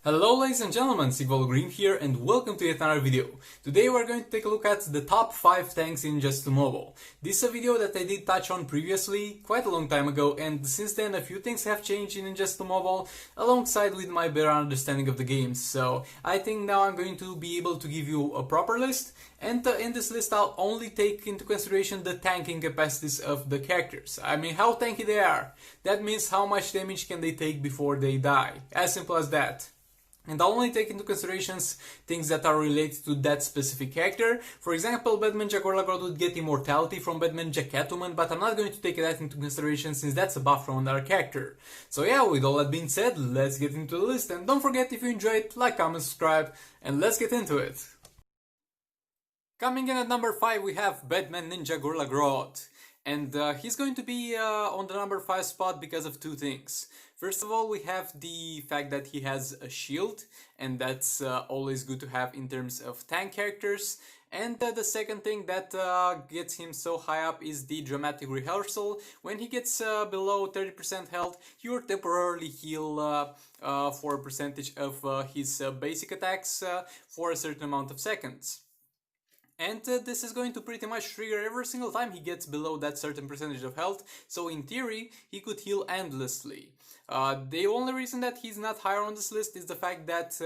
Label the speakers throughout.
Speaker 1: Hello ladies and gentlemen, Green here and welcome to yet another video. Today we're going to take a look at the top 5 tanks in Just 2 Mobile. This is a video that I did touch on previously, quite a long time ago, and since then a few things have changed in Just 2 Mobile alongside with my better understanding of the game. So I think now I'm going to be able to give you a proper list, and in this list I'll only take into consideration the tanking capacities of the characters. I mean how tanky they are. That means how much damage can they take before they die. As simple as that. And I'll only take into considerations things that are related to that specific character. For example, Batman GRODD would get immortality from Batman Catwoman, but I'm not going to take that into consideration since that's a buff from another character. So yeah, with all that being said, let's get into the list. And don't forget, if you enjoyed, like, comment, subscribe, and let's get into it. Coming in at number 5, we have Batman GRODD. And he's going to be on the number 5 spot because of two things. First of all, we have the fact that he has a shield, and that's always good to have in terms of tank characters. And the second thing that gets him so high up is the dramatic rehearsal. When he gets below 30% health, he will temporarily heal for a percentage of his basic attacks for a certain amount of seconds. And this is going to pretty much trigger every single time he gets below that certain percentage of health, so in theory he could heal endlessly. The only reason that he's not higher on this list is the fact that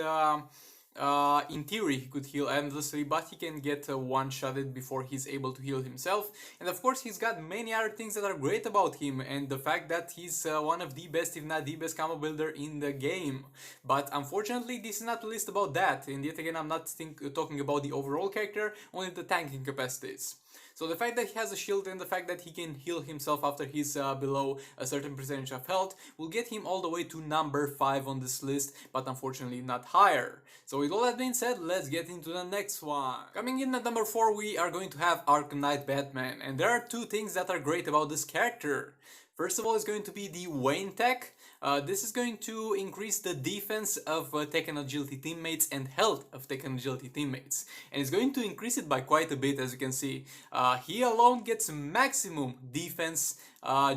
Speaker 1: in theory he could heal endlessly, but he can get one-shotted before he's able to heal himself. And of course he's got many other things that are great about him, and the fact that he's one of the best, if not the best, combo builder in the game. But unfortunately this is not a list about that, and yet again I'm not talking about the overall character, only the tanking capacities. So the fact that he has a shield and the fact that he can heal himself after he's below a certain percentage of health will get him all the way to number 5 on this list, but unfortunately not higher. So with all that being said, let's get into the next one. Coming in at number 4, we are going to have Arkham Knight Batman, and there are two things that are great about this character. First of all, it's going to be the Wayne tech. This is going to increase the defense of tech and agility teammates and health of tech and agility teammates. And it's going to increase it by quite a bit, as you can see. He alone gets maximum defense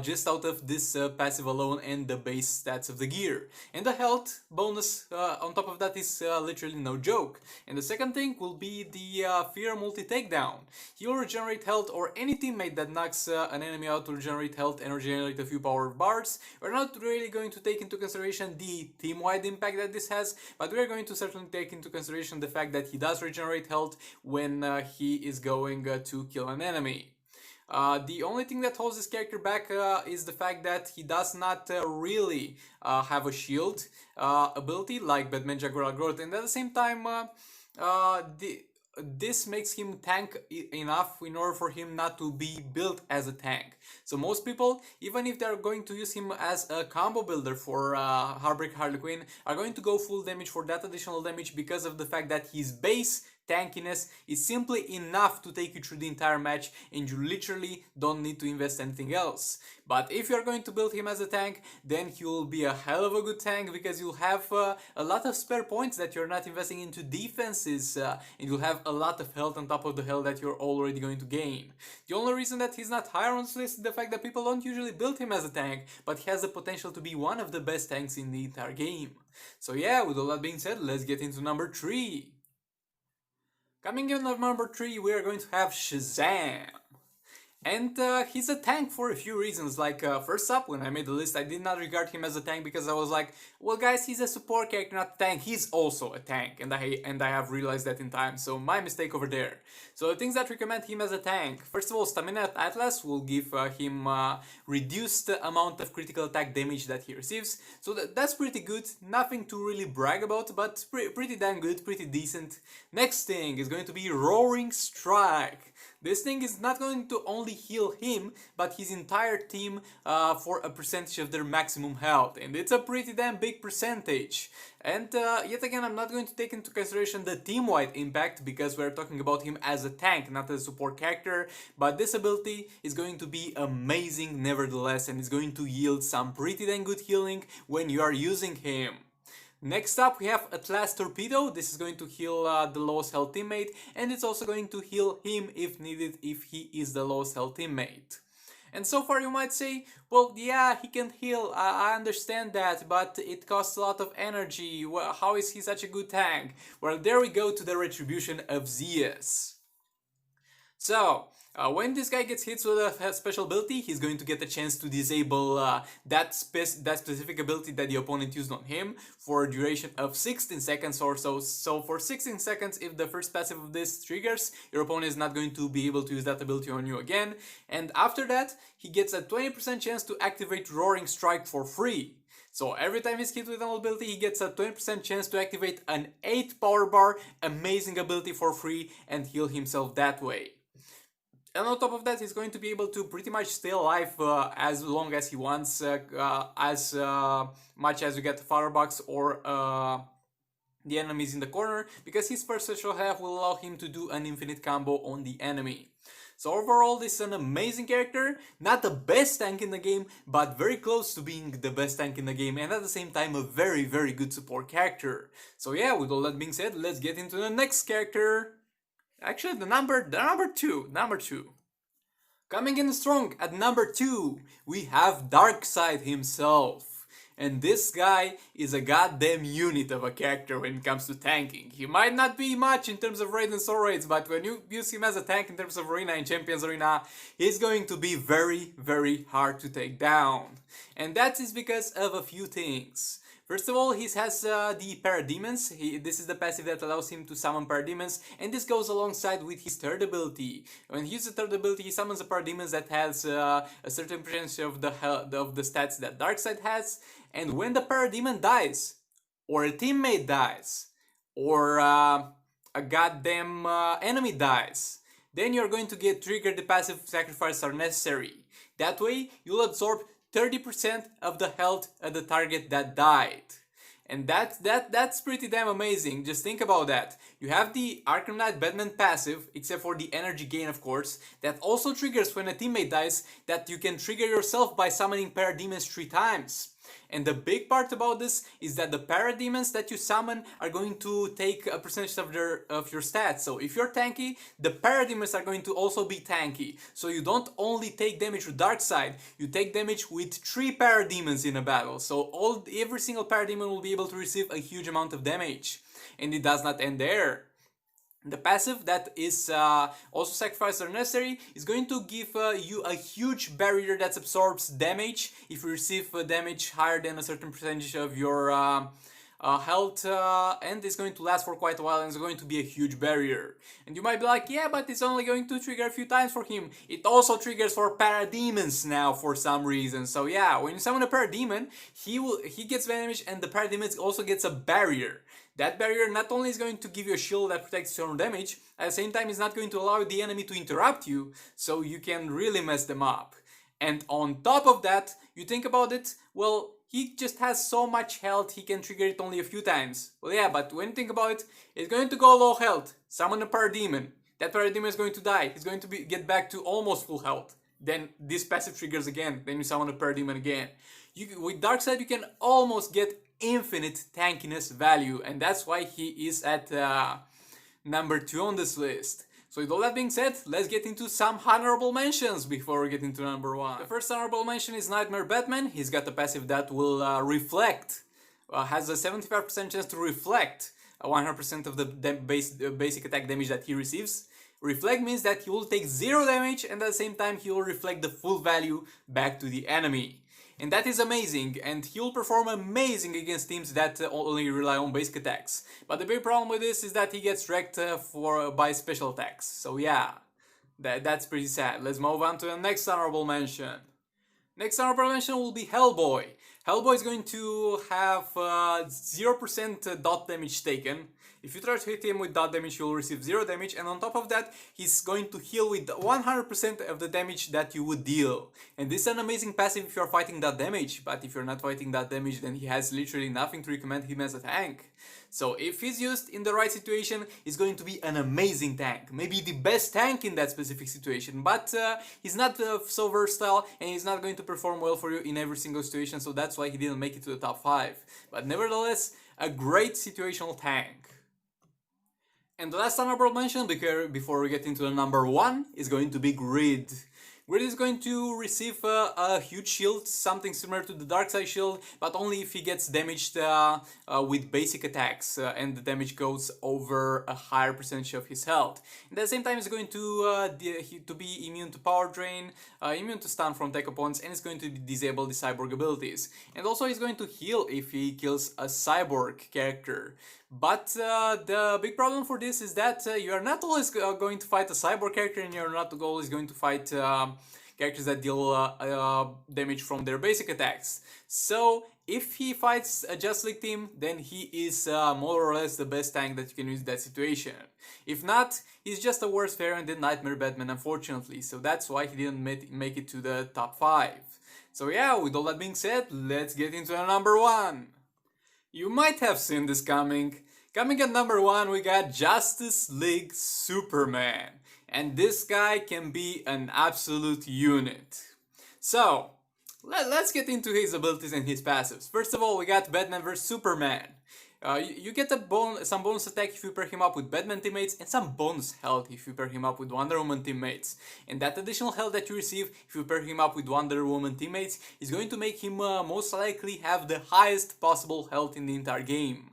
Speaker 1: just out of this passive alone and the base stats of the gear. And the health bonus on top of that is literally no joke. And the second thing will be the Fear multi-takedown. He will regenerate health, or any teammate that knocks an enemy out will regenerate health and regenerate a few power bars. We're not really going to take into consideration the team-wide impact that this has, but we're going to certainly take into consideration the fact that he does regenerate health when he is going to kill an enemy. The only thing that holds this character back is the fact that he does not really have a shield ability like Batman GRODD, and at the same time this makes him tank enough in order for him not to be built as a tank. So most people, even if they're going to use him as a combo builder for Heartbreak Harley Quinn, are going to go full damage for that additional damage because of the fact that his base tankiness is simply enough to take you through the entire match, and you literally don't need to invest anything else. But if you're going to build him as a tank, then he will be a hell of a good tank because you'll have a lot of spare points that you're not investing into defenses, and you'll have a lot of health on top of the health that you're already going to gain. The only reason that he's not higher on this list is the fact that people don't usually build him as a tank, but he has the potential to be one of the best tanks in the entire game. So yeah, with all that being said, let's get into number 3. Coming in at number 3, we are going to have SHAZAM. And he's a tank for a few reasons. Like, first up, when I made the list, I did not regard him as a tank because I was like, well guys, he's a support character, not a tank. He's also a tank, and I have realized that in time, so my mistake over there. So the things that recommend him as a tank: first of all, Stamina Atlas will give him reduced amount of critical attack damage that he receives. So that's pretty good, nothing to really brag about, but pretty damn good, pretty decent. Next thing is going to be Roaring Strike. This thing is not going to only heal him, but his entire team for a percentage of their maximum health, and it's a pretty damn big percentage. And yet again, I'm not going to take into consideration the team-wide impact because we're talking about him as a tank, not as a support character, but this ability is going to be amazing nevertheless, and it's going to yield some pretty damn good healing when you are using him. Next up, we have Atlas Torpedo. This is going to heal the lowest health teammate, and it's also going to heal him if needed if he is the lowest health teammate. And so far you might say, well, yeah, he can heal, I understand that, but it costs a lot of energy. Well, how is he such a good tank? Well, there we go to the retribution of Zeus. So, when this guy gets hit with a special ability, he's going to get a chance to disable that specific ability that the opponent used on him for a duration of 16 seconds or so. So for 16 seconds, if the first passive of this triggers, your opponent is not going to be able to use that ability on you again. And after that, he gets a 20% chance to activate Roaring Strike for free. So every time he's hit with an ability, he gets a 20% chance to activate an 8 power bar, amazing ability for free, and heal himself that way. And on top of that, he's going to be able to pretty much stay alive as long as he wants, as much as you get Firebox or the enemies in the corner, because his first special health will allow him to do an infinite combo on the enemy. So overall, this is an amazing character, not the best tank in the game, but very close to being the best tank in the game, and at the same time a very, very good support character. So yeah, with all that being said, let's get into the next character. Actually, the number two. Coming in strong at number 2, we have DARKSEID himself. And this guy is a goddamn unit of a character when it comes to tanking. He might not be much in terms of raid and soul raids, but when you use him as a tank in terms of arena and champions arena, he's going to be very, very hard to take down. And that is because of a few things. First of all, he has the Parademons. This is the passive that allows him to summon Parademons, and this goes alongside with his third ability. When he uses the third ability, he summons a Parademons that has a certain percentage of the stats that DARKSEID has, and when the Parademon dies, or a teammate dies, or a goddamn enemy dies, then you're going to get triggered the passive sacrifice are necessary. That way, you'll absorb 30% of the health of the target that died. And that's pretty damn amazing. Just think about that. You have the ARKHAM Knight Batman passive, except for the energy gain of course, that also triggers when a teammate dies, that you can trigger yourself by summoning Parademons 3 times. And the big part about this is that the Parademons that you summon are going to take a percentage of your stats. So if you're tanky, the Parademons are going to also be tanky. So you don't only take damage with DARKSEID, you take damage with 3 Parademons in a battle. So every single Parademon will be able to receive a huge amount of damage. And it does not end there. The passive that is also sacrifices are necessary is going to give you a huge barrier that absorbs damage if you receive damage higher than a certain percentage of your health, and it's going to last for quite a while, and it's going to be a huge barrier. And you might be like, yeah, but it's only going to trigger a few times for him. It also triggers for Parademons now for some reason. So yeah, when you summon a Parademon, he gets damage, and the Parademon also gets a barrier. That barrier not only is going to give you a shield that protects your own damage, at the same time it's not going to allow the enemy to interrupt you, so you can really mess them up. And on top of that, you think about it, well, he just has so much health, he can trigger it only a few times. Well yeah, but when you think about it, it's going to go low health, summon a Parademon. That Parademon is going to die, he's going to get back to almost full health. Then this passive triggers again, then you summon a Parademon again. With DARKSEID you can almost get infinite tankiness value, and that's why he is at number 2 on this list. So with all that being said, let's get into some honorable mentions before we get into number 1. The first honorable mention is Nightmare Batman. He's got a passive that will reflect, has a 75% chance to reflect 100% of the basic attack damage that he receives. Reflect means that he will take 0 damage, and at the same time he will reflect the full value back to the enemy. And that is amazing, and he will perform amazing against teams that only rely on basic attacks. But the big problem with this is that he gets wrecked by special attacks. So yeah, that's pretty sad. Let's move on to the next honorable mention. Next honorable mention will be HELLBOY. HELLBOY is going to have 0% dot damage taken. If you try to hit him with dot damage, you will receive 0 damage, and on top of that, he's going to heal with 100% of the damage that you would deal. And this is an amazing passive if you're fighting that damage, but if you're not fighting that damage, then he has literally nothing to recommend him as a tank. So if he's used in the right situation, he's going to be an amazing tank. Maybe the best tank in that specific situation, but he's not so versatile, and he's not going to perform well for you in every single situation, so that's why he didn't make it to the top 5. But nevertheless, a great situational tank. And the last honorable mention before we get into the number 1 is going to be GRODD. GRODD is going to receive a huge shield, something similar to the DARKSEID shield, but only if he gets damaged with basic attacks and the damage goes over a higher percentage of his health. At the same time, he's going to be immune to power drain, immune to stun from tech opponents, and it's going to disable the cyborg abilities. And also he's going to heal if he kills a cyborg character. But the big problem for this is that you are not always going to fight a cyborg character, and you're not always going to fight characters that deal damage from their basic attacks. So if he fights a Just League team, then he is more or less the best tank that you can use in that situation. If not, he's just a worse variant than Nightmare Batman, unfortunately, so that's why he didn't make it to the top 5. So yeah, with all that being said, let's get into the number 1. You might have seen this coming. Coming at number 1, we got Justice League Superman. And this guy can be an absolute unit. So, let's get into his abilities and his passives. First of all, we got Batman vs Superman. You get some bonus attack if you pair him up with Batman teammates, and some bonus health if you pair him up with Wonder Woman teammates. And that additional health that you receive if you pair him up with Wonder Woman teammates is going to make him most likely have the highest possible health in the entire game.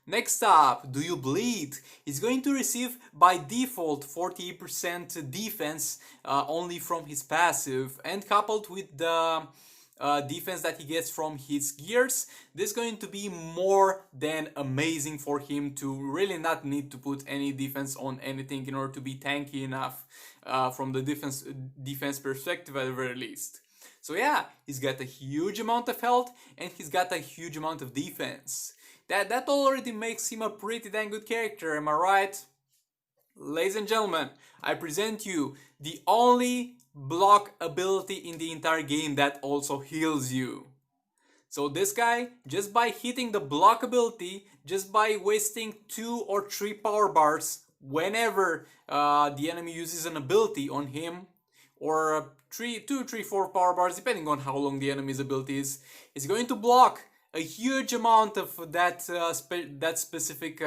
Speaker 1: Next up, Do You Bleed? He's going to receive by default 40% defense only from his passive, and coupled with the defense that he gets from his gears, this is going to be more than amazing for him to really not need to put any defense on anything in order to be tanky enough from the defense perspective at the very least. So yeah, he's got a huge amount of health and he's got a huge amount of defense. That already makes him a pretty dang good character, am I right? Ladies and gentlemen, I present you the only block ability in the entire game that also heals you. So this guy, just by hitting the block ability, just by wasting 2 or 3 power bars whenever the enemy uses an ability on him, or 2, 3, 4 power bars depending on how long the enemy's ability is going to block a huge amount of that specific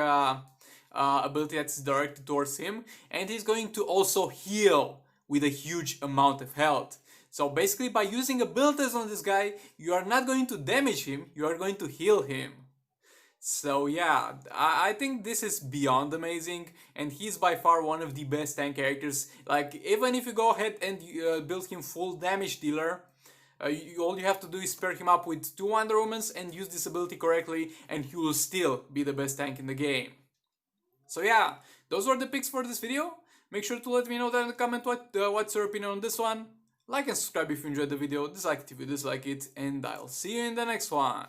Speaker 1: ability that's directed towards him, and he's going to also heal with a huge amount of health. So basically, by using abilities on this guy, you are not going to damage him, you are going to heal him. So yeah, I think this is beyond amazing, and he's by far one of the best tank characters. Like, even if you go ahead and build him full damage dealer, all you have to do is pair him up with 2 Wonder Womans and use this ability correctly, and he will still be the best tank in the game. So yeah, those were the picks for this video. Make sure to let me know down in the comment what's your opinion on this one. Like and subscribe if you enjoyed the video, dislike it if you dislike it, and I'll see you in the next one.